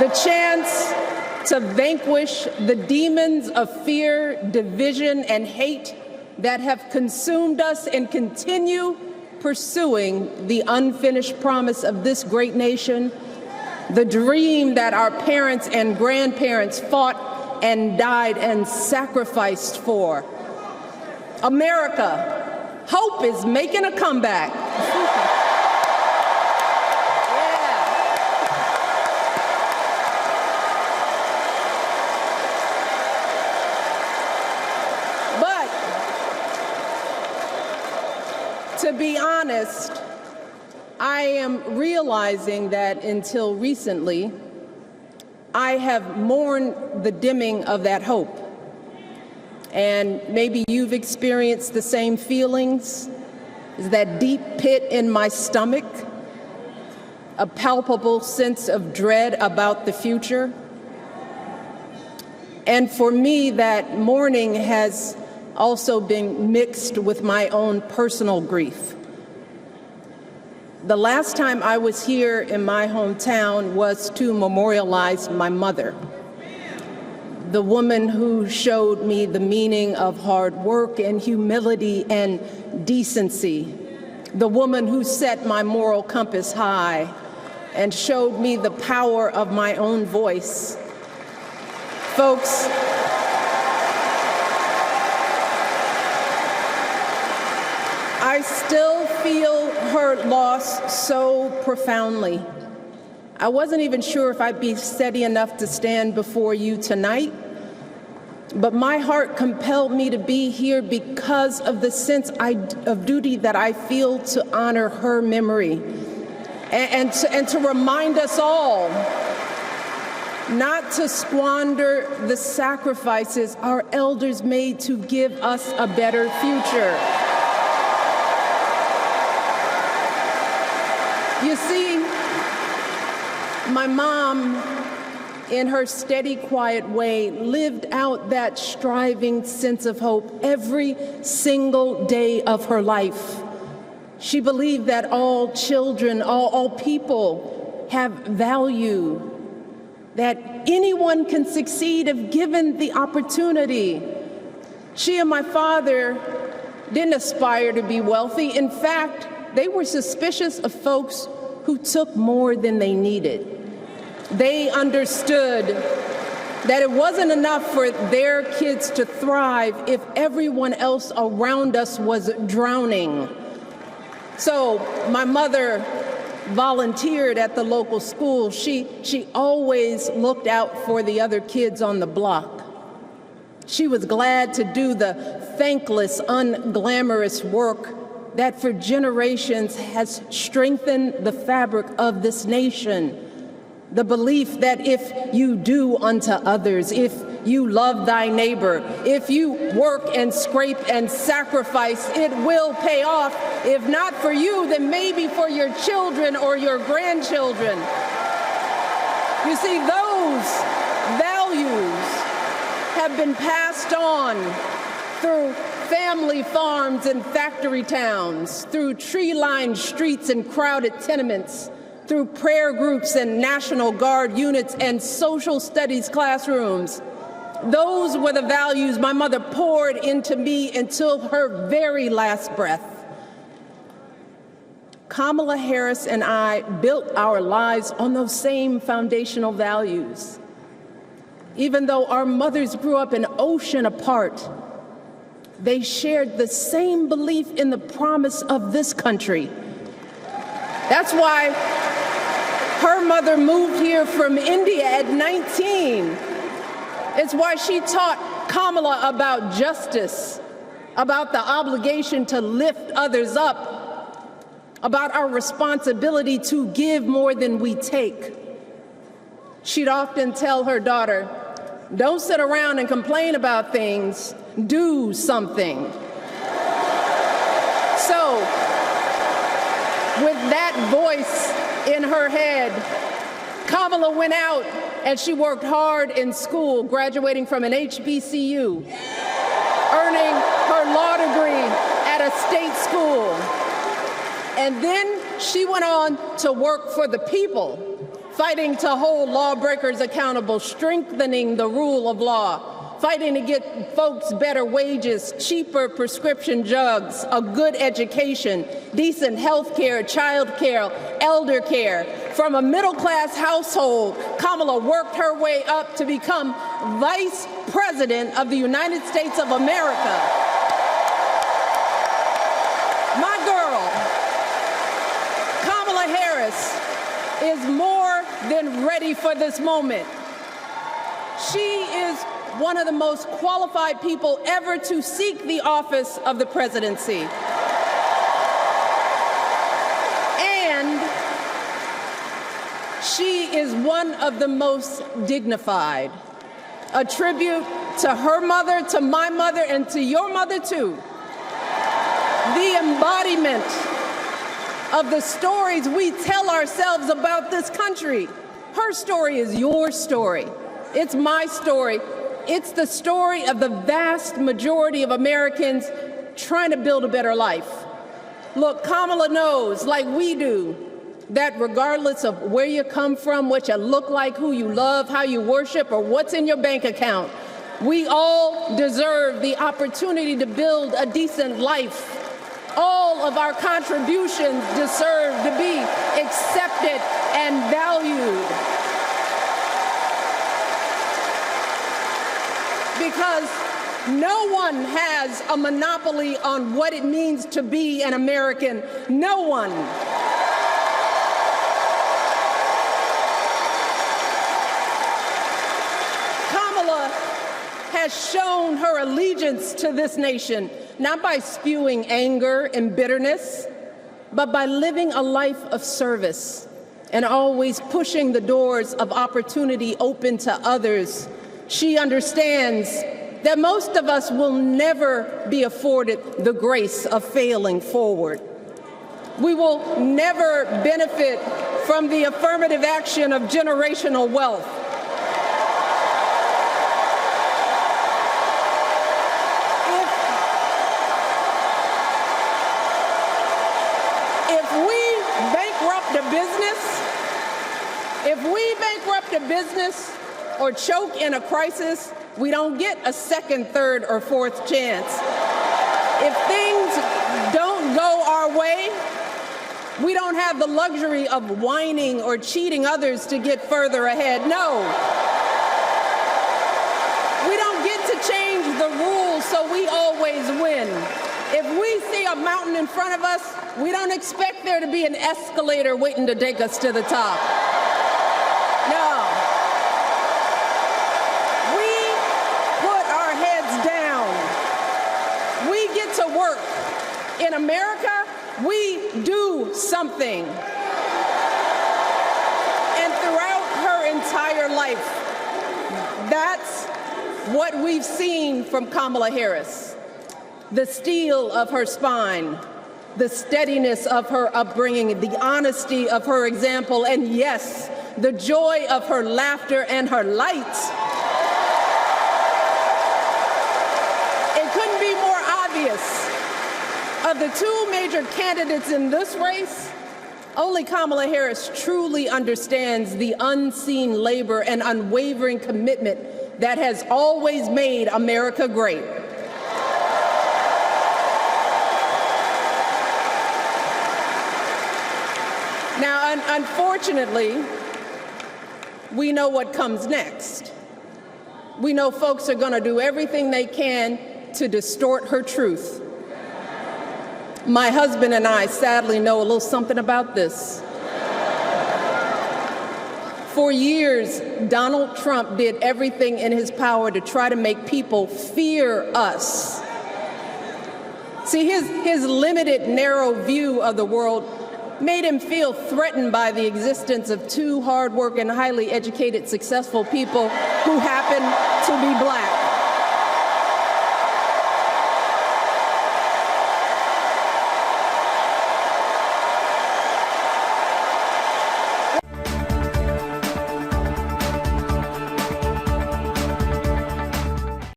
the chance to vanquish the demons of fear, division, and hate that have consumed us and continue pursuing the unfinished promise of this great nation, the dream that our parents and grandparents fought and died and sacrificed for. America, hope is making a comeback. To be honest, I am realizing that until recently, I have mourned the dimming of that hope. And maybe you've experienced the same feelings, that deep pit in my stomach, a palpable sense of dread about the future. And for me, that mourning has also been mixed with my own personal grief. The last time I was here in my hometown was to memorialize my mother, the woman who showed me the meaning of hard work and humility and decency, the woman who set my moral compass high and showed me the power of my own voice. Folks, I still feel her loss so profoundly. I wasn't even sure if I'd be steady enough to stand before you tonight, but my heart compelled me to be here because of the sense of duty that I feel to honor her memory and to remind us all not to squander the sacrifices our elders made to give us a better future. You see, my mom, in her steady, quiet way, lived out that striving sense of hope every single day of her life. She believed that all children, all people have value, that anyone can succeed if given the opportunity. She and my father didn't aspire to be wealthy. In fact, they were suspicious of folks who took more than they needed. They understood that it wasn't enough for their kids to thrive if everyone else around us was drowning. So my mother volunteered at the local school. She always looked out for the other kids on the block. She was glad to do the thankless, unglamorous work that for generations has strengthened the fabric of this nation. The belief that if you do unto others, if you love thy neighbor, if you work and scrape and sacrifice, it will pay off. If not for you, then maybe for your children or your grandchildren. You see, those values have been passed on through family farms and factory towns, through tree-lined streets and crowded tenements, through prayer groups and National Guard units and social studies classrooms. Those were the values my mother poured into me until her very last breath. Kamala Harris and I built our lives on those same foundational values. Even though our mothers grew up an ocean apart, they shared the same belief in the promise of this country. That's why her mother moved here from India at 19. It's why she taught Kamala about justice, about the obligation to lift others up, about our responsibility to give more than we take. She'd often tell her daughter, "Don't sit around and complain about things, do something." So, with that voice in her head, Kamala went out and she worked hard in school, graduating from an HBCU, earning her law degree at a state school. And then she went on to work for the people, fighting to hold lawbreakers accountable, strengthening the rule of law, fighting to get folks better wages, cheaper prescription drugs, a good education, decent health care, child care, elder care. From a middle-class household, Kamala worked her way up to become Vice President of the United States of America. My girl, Kamala Harris, is more than ready for this moment. She is one of the most qualified people ever to seek the office of the presidency. And she is one of the most dignified. A tribute to her mother, to my mother, and to your mother too. The embodiment of the stories we tell ourselves about this country. Her story is your story. It's my story. It's the story of the vast majority of Americans trying to build a better life. Look, Kamala knows, like we do, that regardless of where you come from, what you look like, who you love, how you worship, or what's in your bank account, we all deserve the opportunity to build a decent life. All of our contributions deserve to be accepted and valued. Because no one has a monopoly on what it means to be an American. No one. Kamala has shown her allegiance to this nation, not by spewing anger and bitterness, but by living a life of service and always pushing the doors of opportunity open to others. She understands that most of us will never be afforded the grace of failing forward. We will never benefit from the affirmative action of generational wealth. If we bankrupt a business or choke in a crisis, we don't get a second, third, or fourth chance. If things don't go our way, we don't have the luxury of whining or cheating others to get further ahead. No. We don't get to change the rules so we always win. If we see a mountain in front of us, we don't expect there to be an escalator waiting to take us to the top. No. We put our heads down. We get to work. In America, we do something. And throughout her entire life, that's what we've seen from Kamala Harris. The steel of her spine, the steadiness of her upbringing, the honesty of her example, and yes, the joy of her laughter and her light. It couldn't be more obvious. Of the two major candidates in this race, only Kamala Harris truly understands the unseen labor and unwavering commitment that has always made America great. Now, unfortunately, we know what comes next. We know folks are going to do everything they can to distort her truth. My husband and I sadly know a little something about this. For years, Donald Trump did everything in his power to try to make people fear us. See, his limited, narrow view of the world made him feel threatened by the existence of two hardworking, highly educated, successful people who happen to be black.